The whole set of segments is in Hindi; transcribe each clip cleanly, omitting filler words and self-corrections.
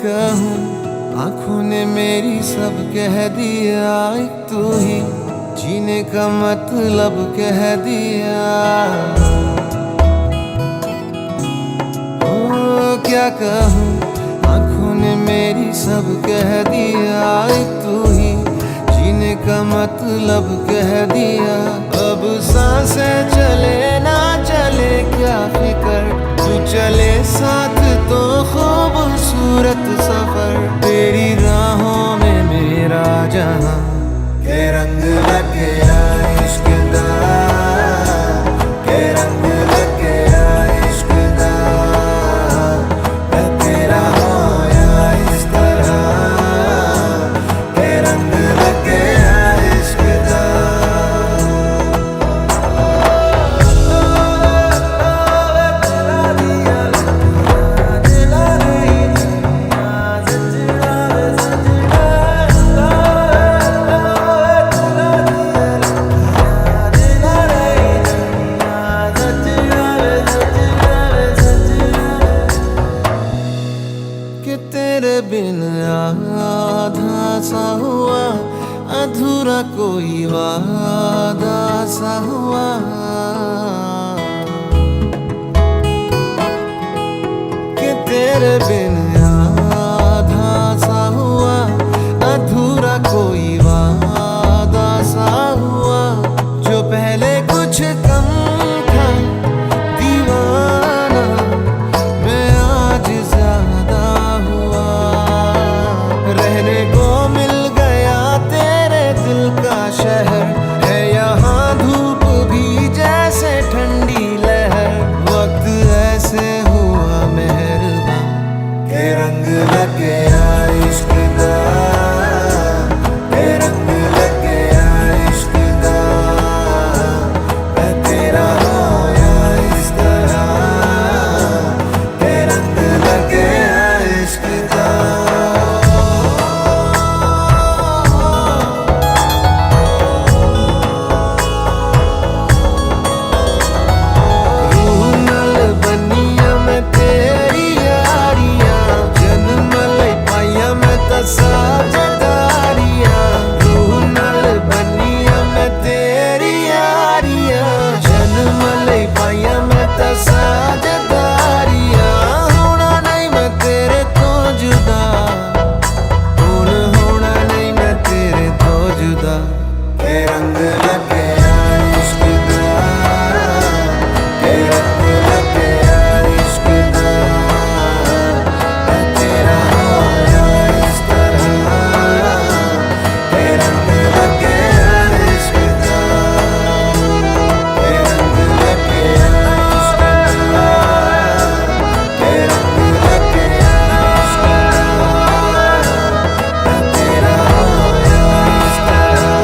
कहूँ, आंखों ने मेरी सब कह दिया, एक तू ही जीने का मतलब कह दिया। ओ क्या कहूँ, आंखों ने मेरी सब कह दिया, एक तू ही जीने का मतलब कह दिया। अब सांसें चले ना चले क्या फिकर, तू चले साथ तो खूबसूरत सफर। तेरी राहों में मेरा जहां के रंग लगे इश्क दा, के रंग लगे इश्क दा। मैं तेरा होया इस तरह, के रंग लगे इश्क दा। कि तेरे बिन आधा सा हुआ, अधूरा कोई वादा सा हुआ। कि तेरे बिन आधा सा हुआ, अधूरा कोई वादा सा हुआ। जो पहले कुछ कम था दीवाना, मैं आज ज्यादा हुआ। रहने को मिल गया तेरे दिल का शहर, है यहाँ धूप भी जैसे ठंडी लहर। वक्त ऐसे हुआ मेहरबान, के रंग लगे इश्क दा, के रंग लगे इश्क दा। मैं तेरा होया इस तरह, के रंग लगे इश्क दा। रूह नाल बनिया मैं तेरी यारियां, जन्म लई पाइया मैं तां साझेदारियां। रूह नाल बनिया मैं तेरी यारियां, जन्म लई पाइया मैं तां साझेदारियां। होना नहीं मैं तेरे तो जुदा, हुण होना नहीं मैं तेरे तो जुदा। के रंग लगे इश्क दा, के रंग लगे इश्क दा। मैं तेरा होया इस तरह, के रंग लगे इश्क दा, के रंग लगे इश्क दा, के रंग लगे इश्क दा। मैं तेरा होया इस तरह,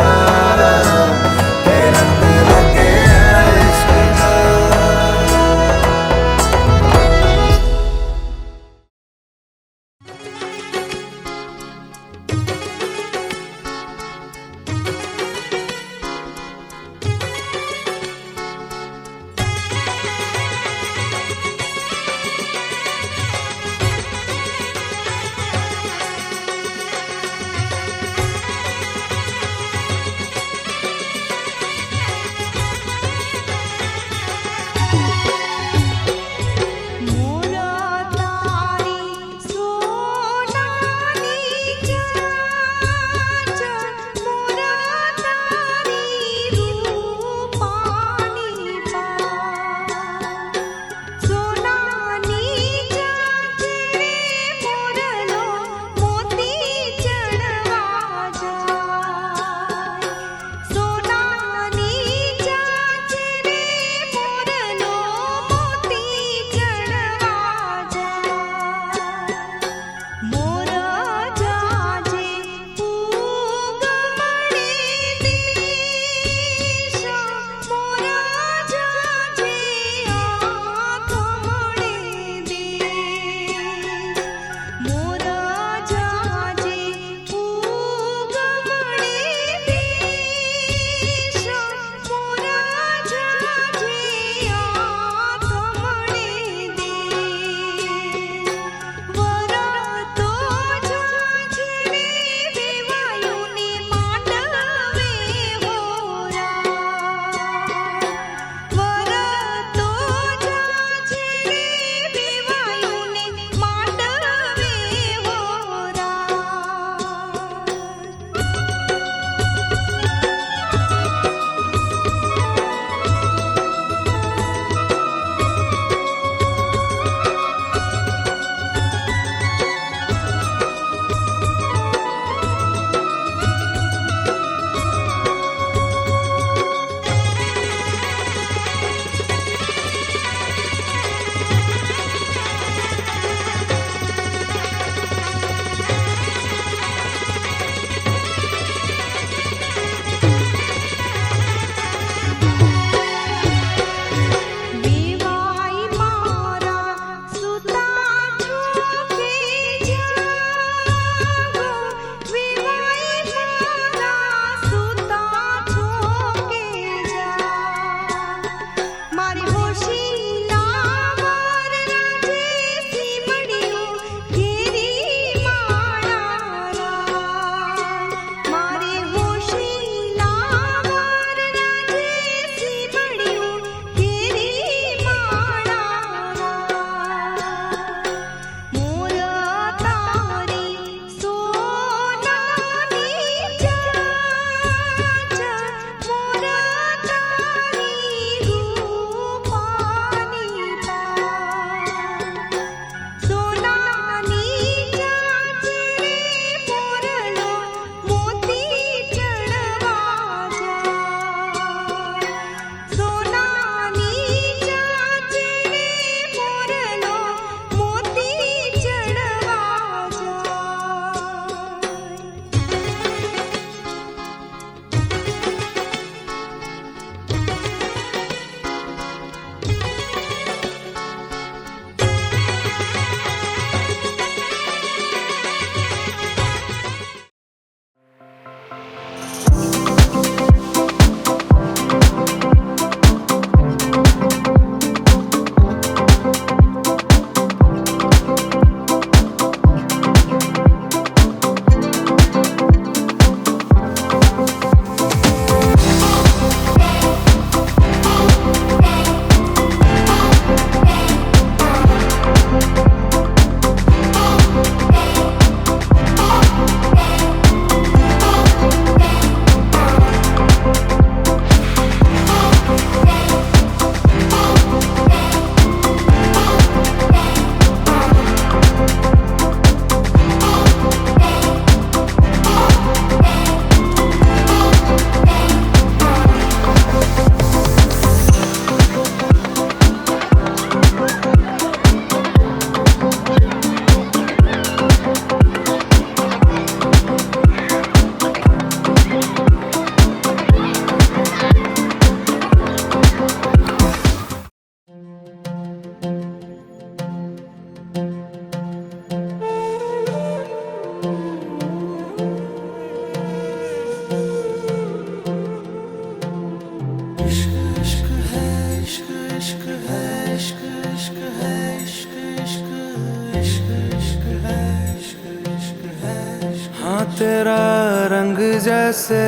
बरसे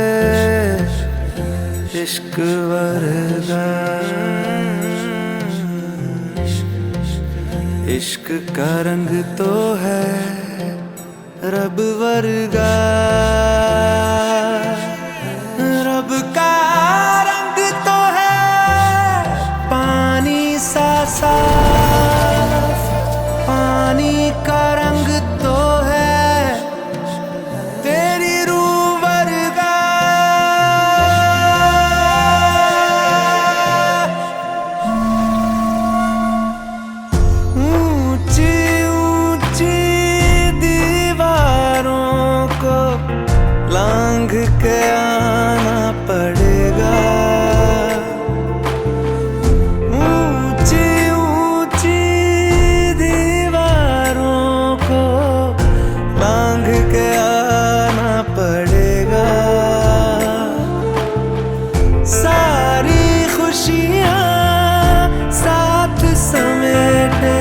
इश्क वर्गा, इश्क का रंग तो है रब वर्गा, रब का रंग तो है पानी सा साफ, पानी का रंग तो है तेरी रूह वर्गा। ऊंची ऊंची दीवारों को लांघ के आना पड़ेगा, ऊंची ऊंची दीवारों को लांघ के आना पड़ेगा। सारी खुशियाँ साथ समेटे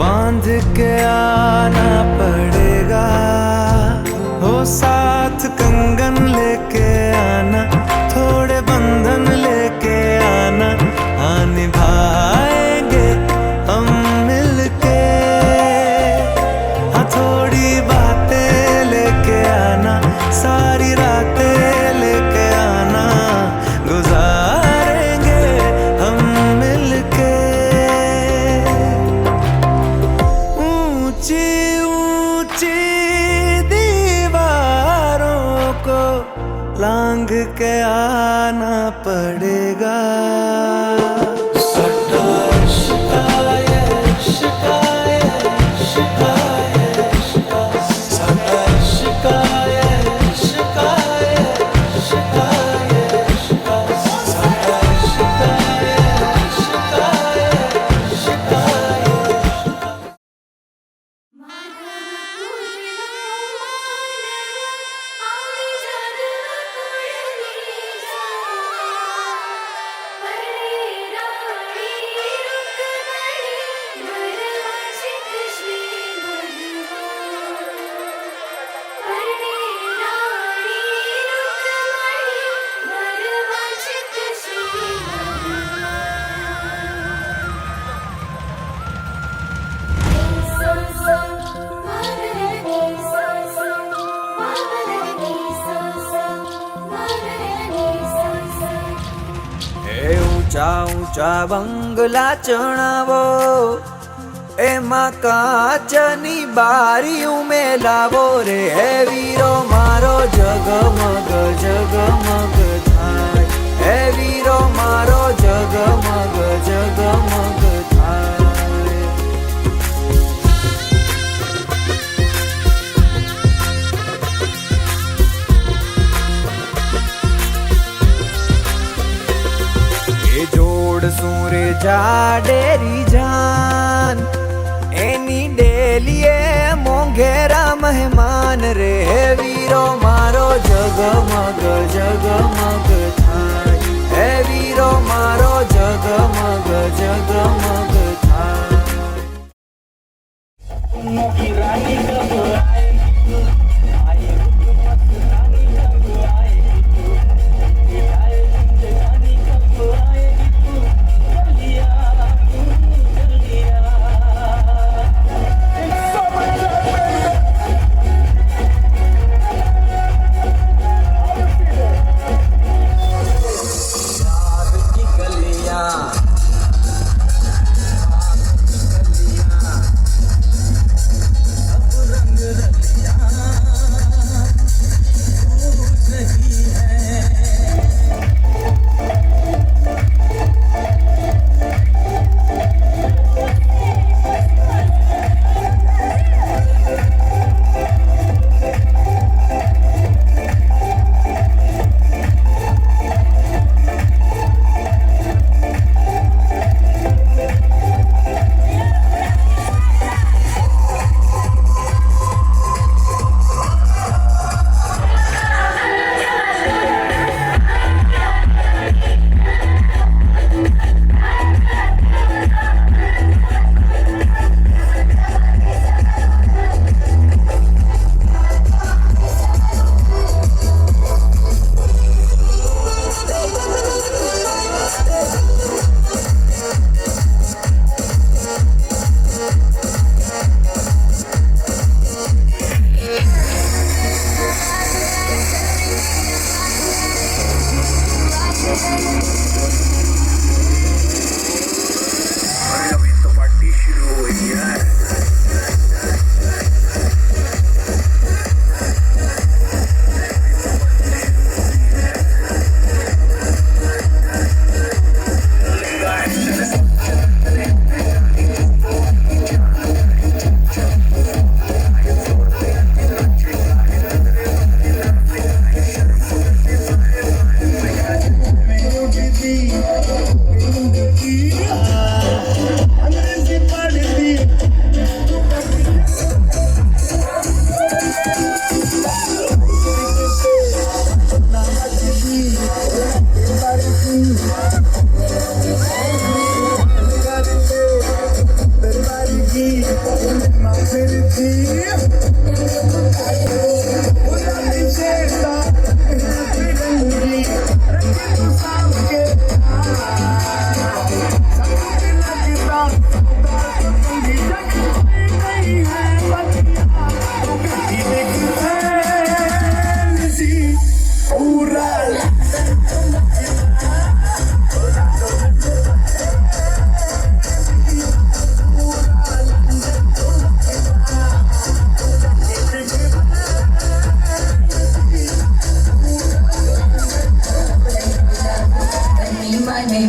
बांध के आना पड़ेगा, हो साथ कंगन लेके आना, थोड़े बंधन लेके आना, हाँ निभाएंगे हम मिलके, हाँ थोड़ी बातें लेके आना, सारी रातें लेके आना, गुजारेंगे हम मिलके। ऊंची ऊंची दीवारों को लांघ के आना पड़ेगा। ઊંચા ઊંચા બંગલા ચણાવો, એમાં કાચની બારીઓ મેલાવો રે, હે વીરો મારો જગમગ જગમગ થાય, હે વીરો મારો જગમગ જગમગ થાય। જોડશું રે જાડેરી જાન, એની ડેલીએ મોંઘેરા મહેમાન રે, હે વીરો મારો જગમગ જગમગ થાય, હે વીરો મારો જગમગ જગમગ થાય।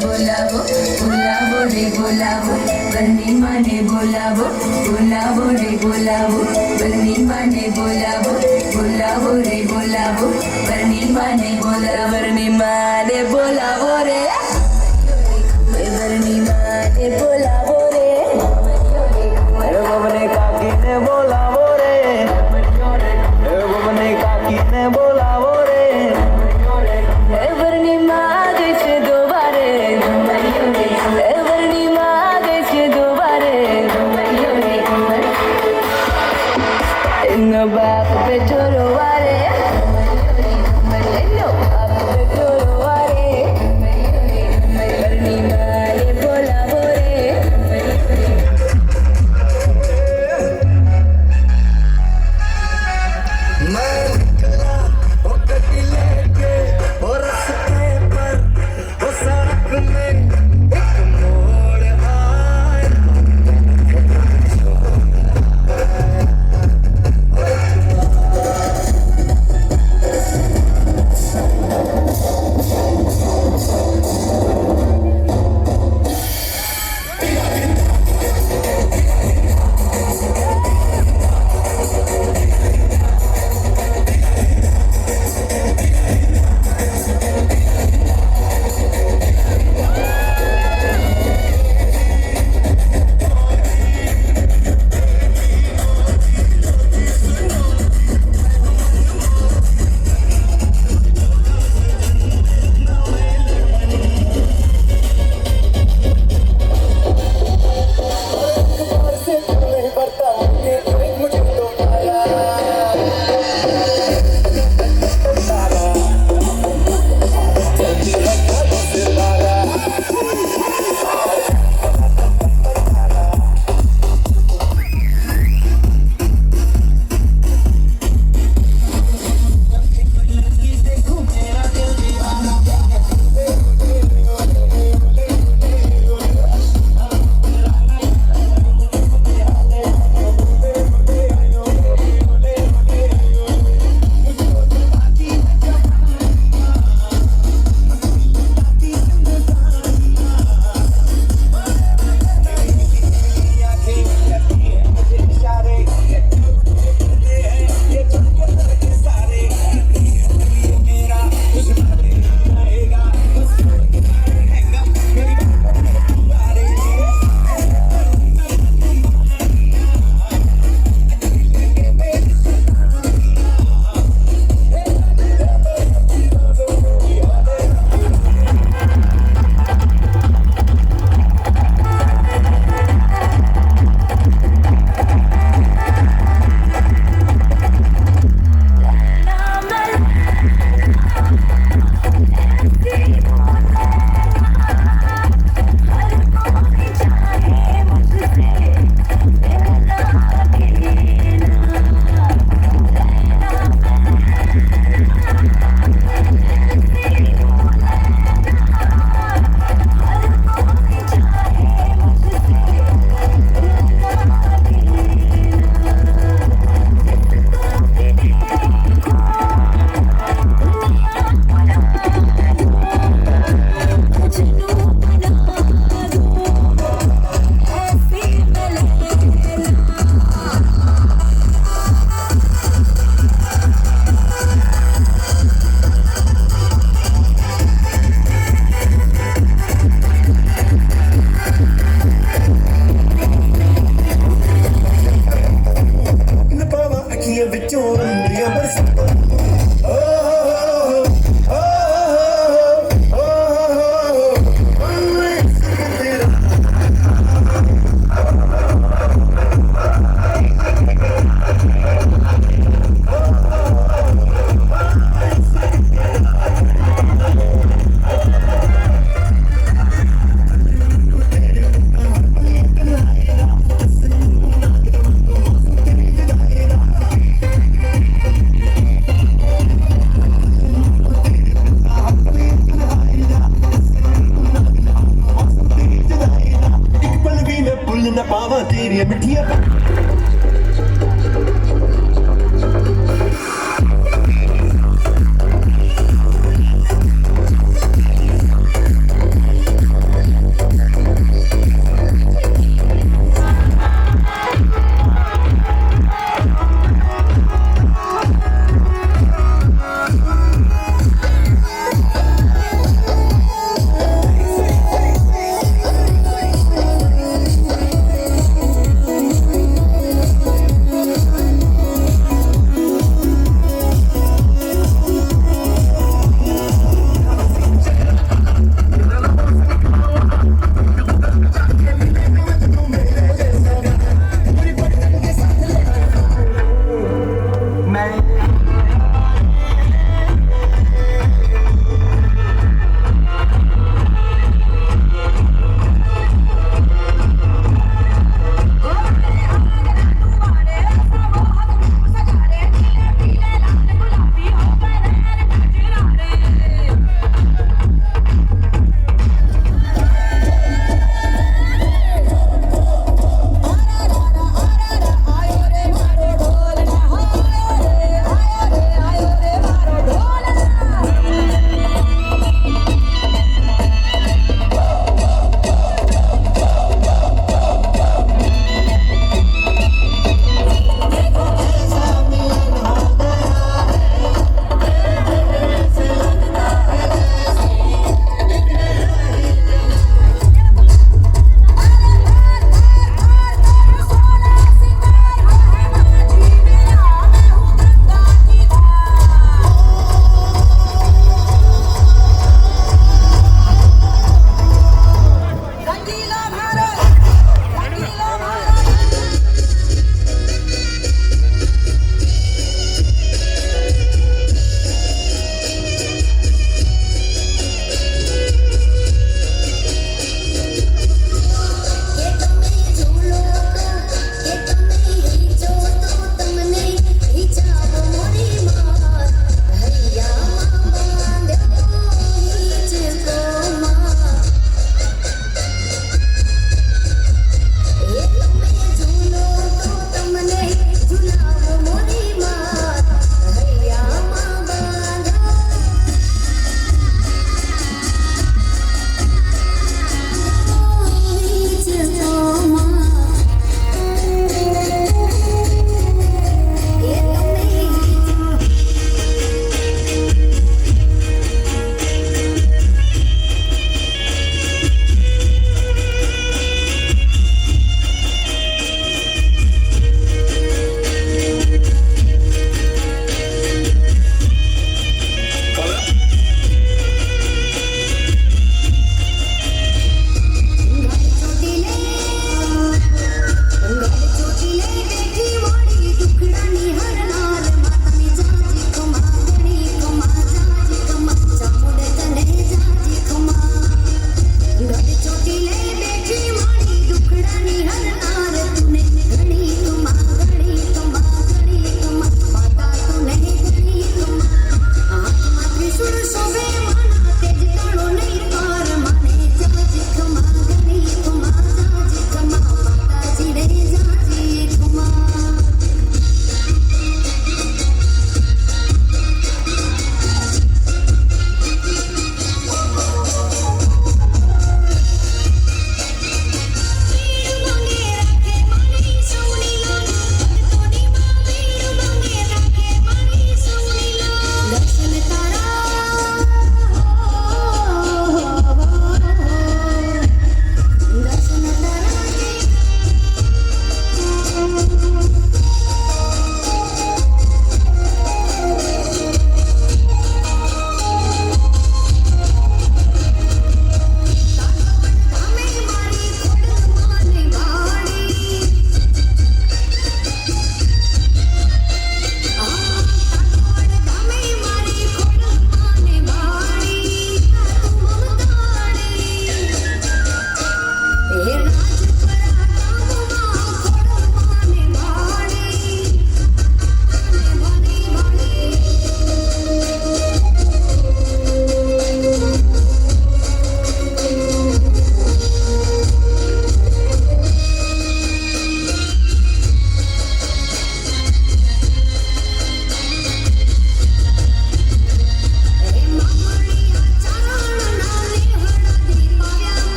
બોલાવો બોલાવો રે બોલાવો બંદી માને બોલાવો બોલાવો રે બોલાવો બંદી માને બોલાવો બોલાવો રે બોલાવો બંદી માને બોલાવો બંદી માને બોલાવો રે બંદી માને બોલાવો રે મને કાકીને બોલાવો રે મને કાકીને બોલાવો રે બંદી માગે છે દોબારે બંદી માગે છે દોબારે એનો બાપ पे छोरो वारे लो बाप पे छोरो वारे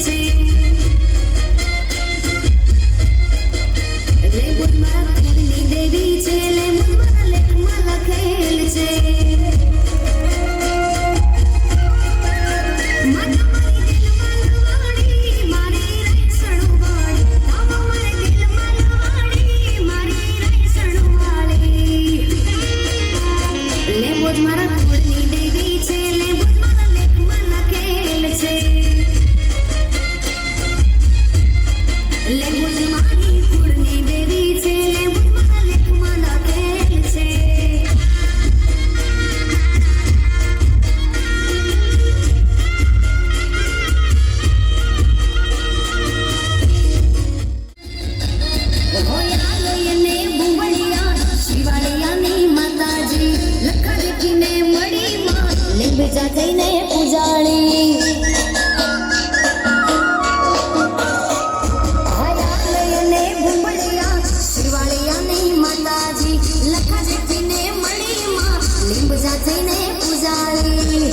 છે લે બોલ મારા કુળની દેવી છે લે બોલ મારા લેખમાં લખેલ છે માતા મારી દિલમાં લવાડી મારી રૈસણું વાળી તાવા મારી દિલમાં લવાડી મારી રૈસણું વાળી લે બોલ મારા કુળની દેવી છે લે બોલ મારા લેખમાં લખેલ છે લે બોલ મારી કુળની દેવી છે લે બોલ મારા લેખમાં લખેલ છે હોયાલયને બુંબળિયા શિવાલયાની માતાજી લખા દેખીને મળી માં લીંબજા થઈને પૂજાણી હોયાલયને બુંબળિયા શિવાલયાની માતાજી લખા દેખીને મળી માં લીંબજા થઈને પૂજાણી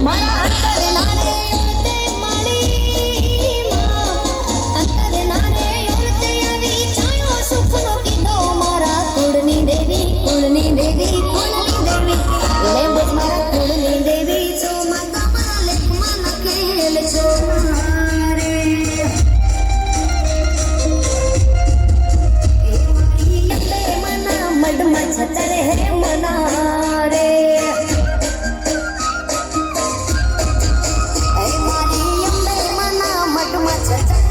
મારા અંતરના રે ઓરતે માળી માં અંતરના રે ઓરતે આવી છાયો સુખનો કીધો મારા કુળની દેવી કુળની દેવી કુળની દેવી લે બોલ મારા કુળની દેવી છો માતા મારા લેખમાં લખેલ છો રે એ મારી અંબે મના મઢમાં છતરે હે મના રે એ મારી અંબે મના મઢમાં છતરે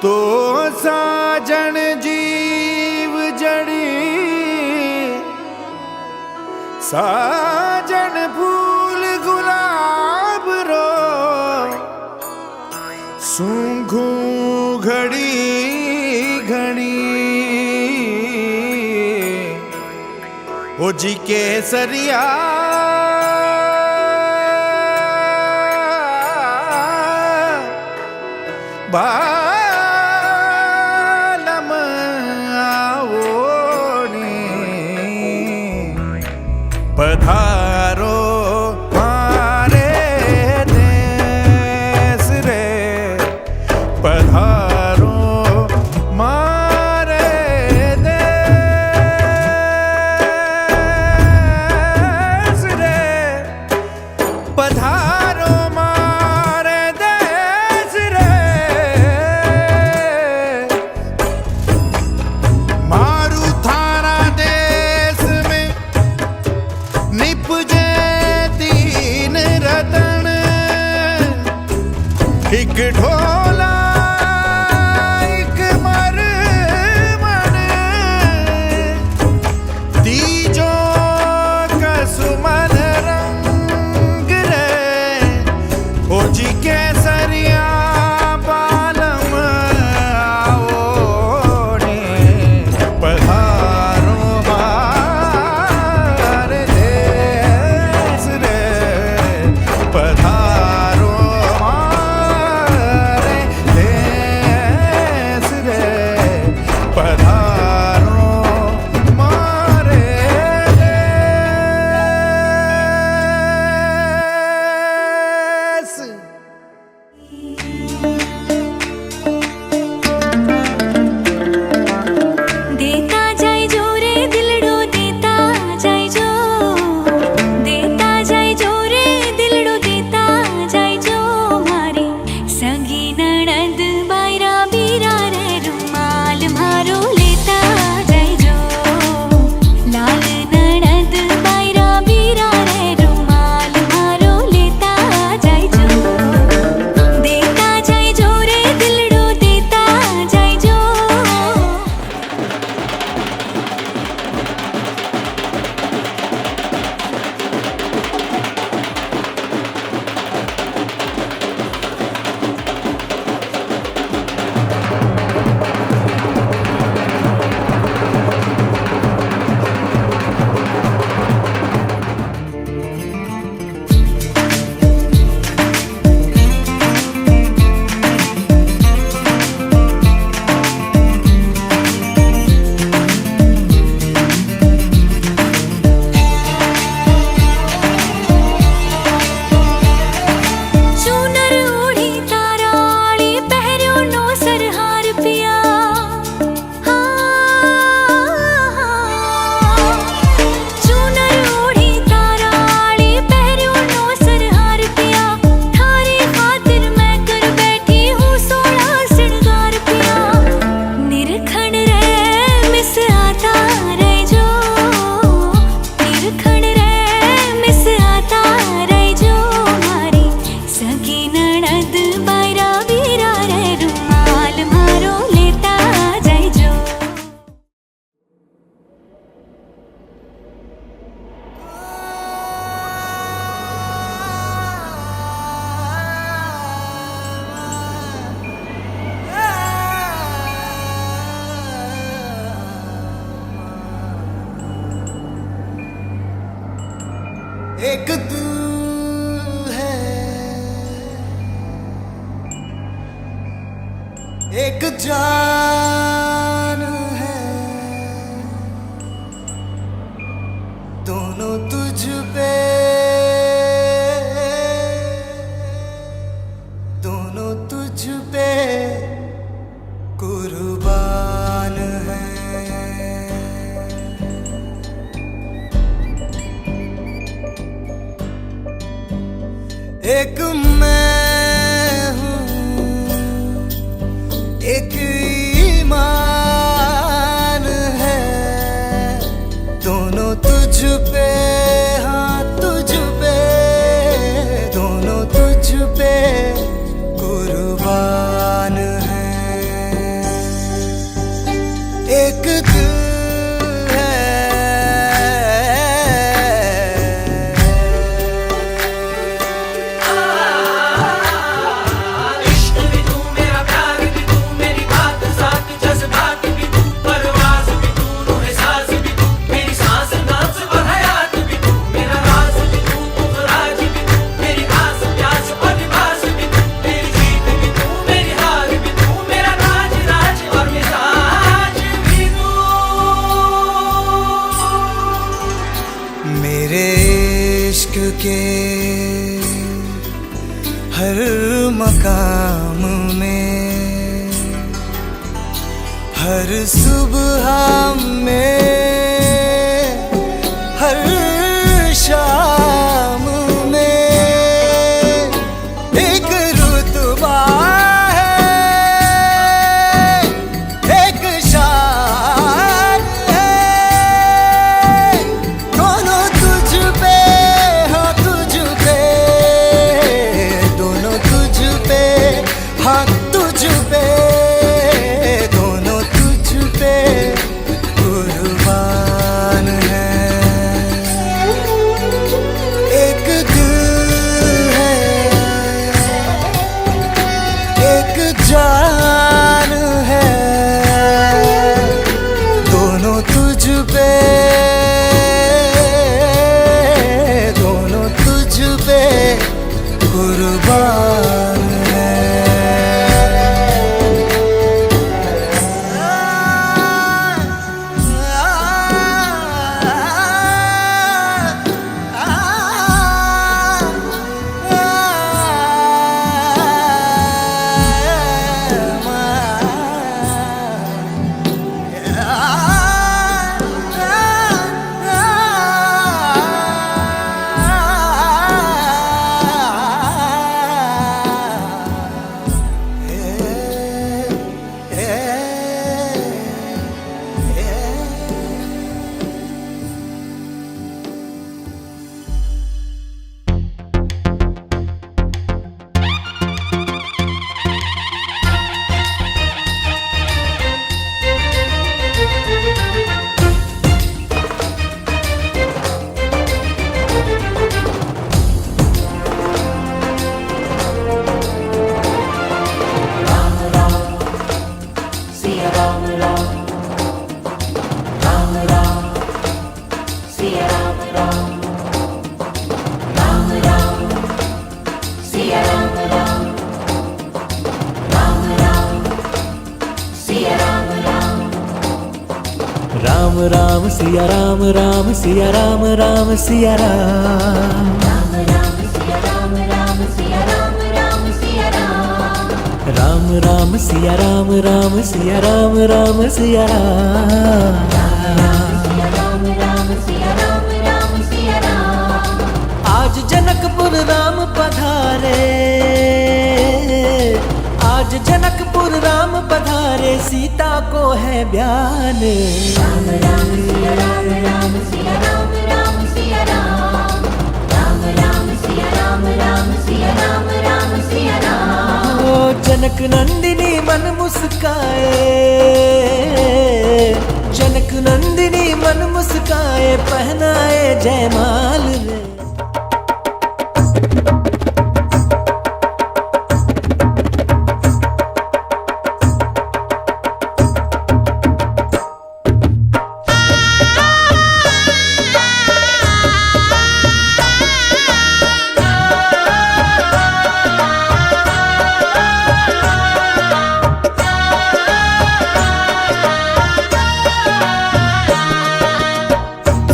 तो साजन जीव जड़ी साजन फूल गुलाब रो सूंघू घड़ी घड़ी ओ जी केसरिया बालम आवोने पधारो मारे देश रे पधारो मारे देश रे पधारो मारे देश रे मारू थारा देश में निपजे तीन रतन एक ढोला एक मरमन तीजो कसुमन रंग रे ओ जी केसरिया बालम आओने पधारो मारे देश रे पधारो मारे देश रे पधारो मारे देश। देता जाय जो रे दिलड़ो देता जाय जो देता जाय जो रे दिलड़ो देता जाय जो मारी संगी नणंद बायरा बीरा रे रुमाल मारो लेता जाय जो लाल नणंद बायरा बीरा रे रुमाल मारो लेता जाय जो देता जाय जो रे दिलड़ो देता जाय जो चूनर ओढ़ी ताराड़ी पहरियो नो सरहार पिया चूनर ओढ़ी ताराड़ी पहरियो नो सरहार पिया थारी खातिर मैं कर बैठी हूँ सोना श्रृंगार पिया निरखण रे मिस आता रह जो निरखण रे मिस आता रह जो मारी सगी नणंद बायरा बीरा रे रुमाल मारो लेता जाय जो एक तू है एक जान है दोनों तुझ पे दोनों तुझ पे कुर्बान है एक मैं हूँ एक ईमान है दोनों तुझ पे हाँ तुझ पे दोनों तुझ पे कुर्बान है हर सुबह में, हर शाम में एक रुतबा है, एक शान है। दोनों तुझ पे, हाँ तुझ पे, दोनों तुझ पे, हाँ तुझ पे, कुर्बान है। एक दिल है, एक जान है, दोनों तुझ पे, दोनों तुझ पे कुर्बान है। राम राम सिया राम, राम सिया राम, राम सिया राम। राम राम सिया राम, राम सिया राम, राम सिया राम। राम राम सिया राम, राम सिया राम, राम सिया राम। सिया राम, राम सिया राम, राम सिया राम। आज जनकपुर राम पधारे, आज जनकपुर राम पधारे, सीता को है ब्यान। राम राम सिया राम, राम सिया राम, राम सिया राम। राम राम सिया राम, राम सिया राम, राम सिया राम। ओ जनक नंदिनी मन मुस्काए, जनक नंदिनी मन मुस्काए, पहनाए जयमाल रे।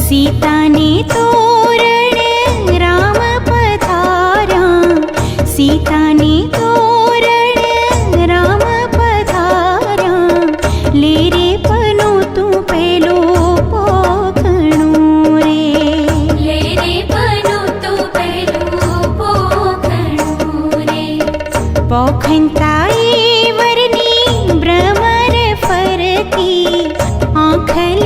सीता ने तोरण राम पधारा, सीता ने तोरण राम पधारा, ले रे पनो तू पेलो पोखणो रे, ले रे पनो तू पेलो पोखणो रे। पोखनताई वरनी भ्रमर फरती, आँखल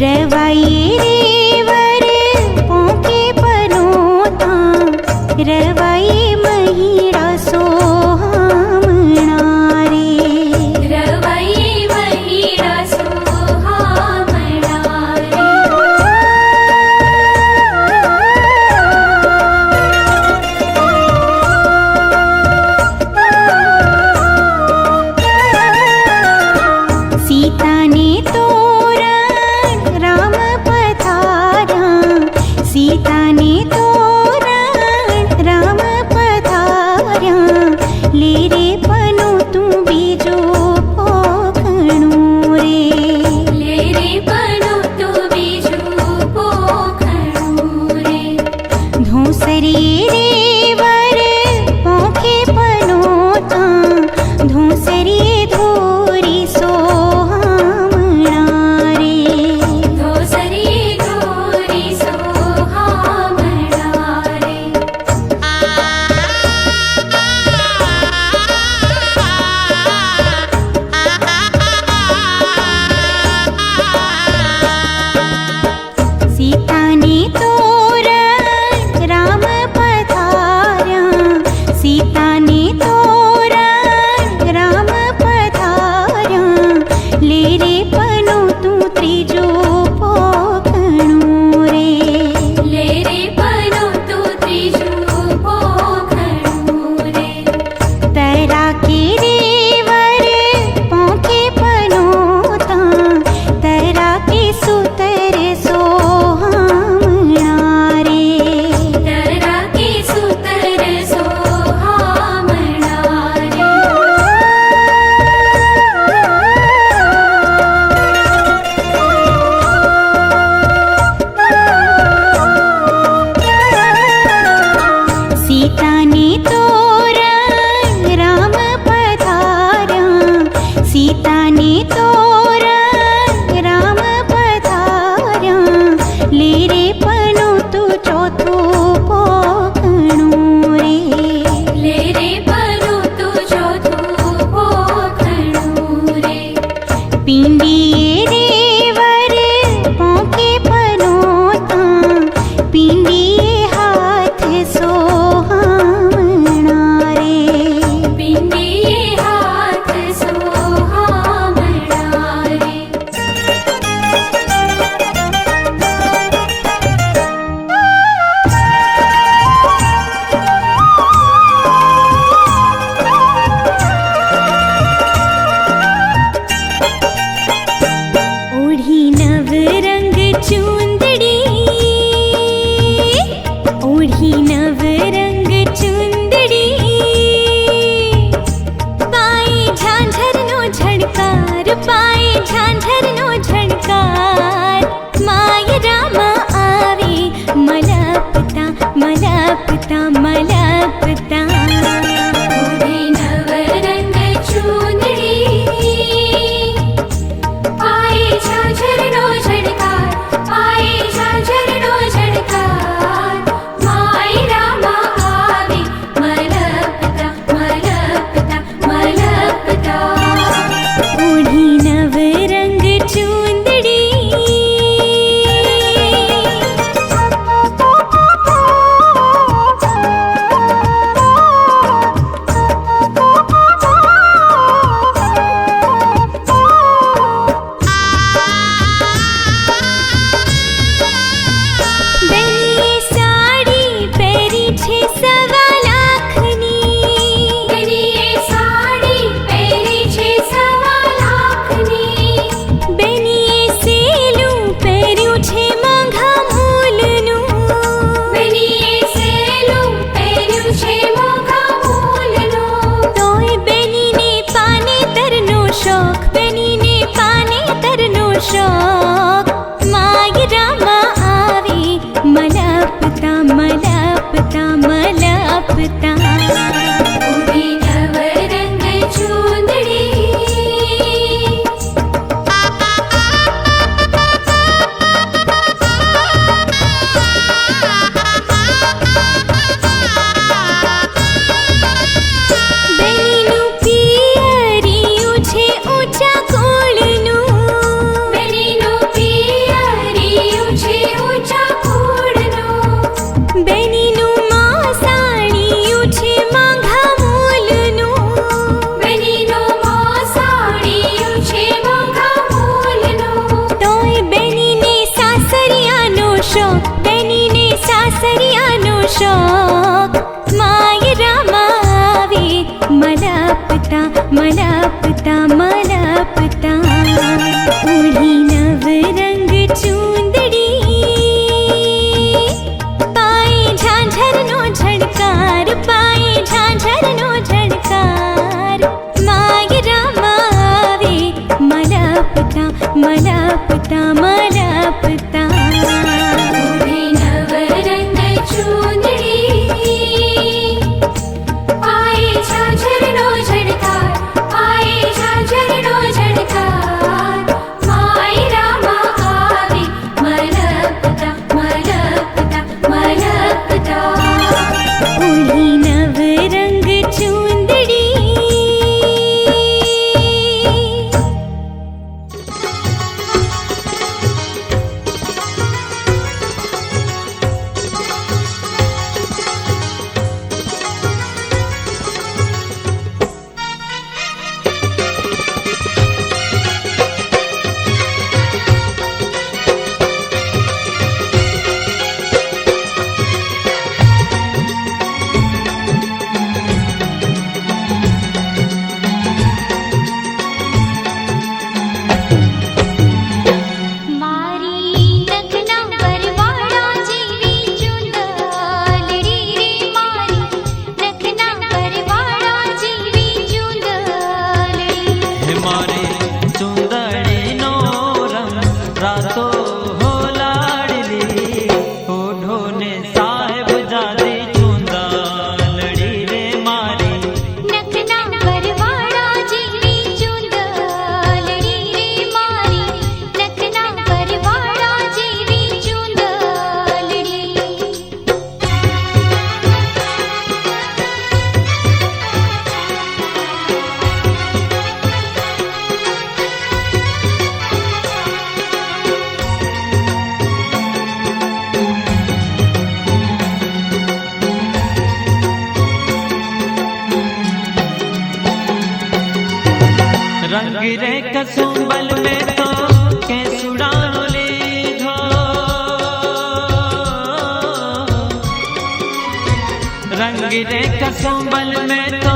रवाई रे वर पोके पनोता, रवाई महिरा सोहामणा रे, रवाई महिरा सोहामणा रे। सीता ने तोरण राम पधारा, सीता ने तोरण राम शौक माय रामावे मलपता मलपता मलपता ओढ़ी नव रंग चूंदड़ी पाए झांझरनो झड़कार पाए झांझरनो झड़कार माय रामावे मलपता मलपता मलपता ओढ़े नव रंग चूंदड़ी पाए झांझरनो झड़कार पाए झांझरनो झड़कार माय रामा आवे मलपता मलपता मलपता ओढ़ी नव रंग चूंदड़ी મારી નખના પરવાળા જેવી ચૂંદડી રે મારી નખના પરવાળા જેવી ચૂંદડી हे मारे चुंदड़ी नो रंग रातो हो लाडली ओढ़ो ने साहेब जादे चुंदड़ी रे मारी નખના પરવાળા જેવી ચૂંદડી રે મારી નખના પરવાળા જેવી ચૂંદડી रंग रे कसुंबल में तो केसुड़ानो लीधो रंग रे कसुंबल में तो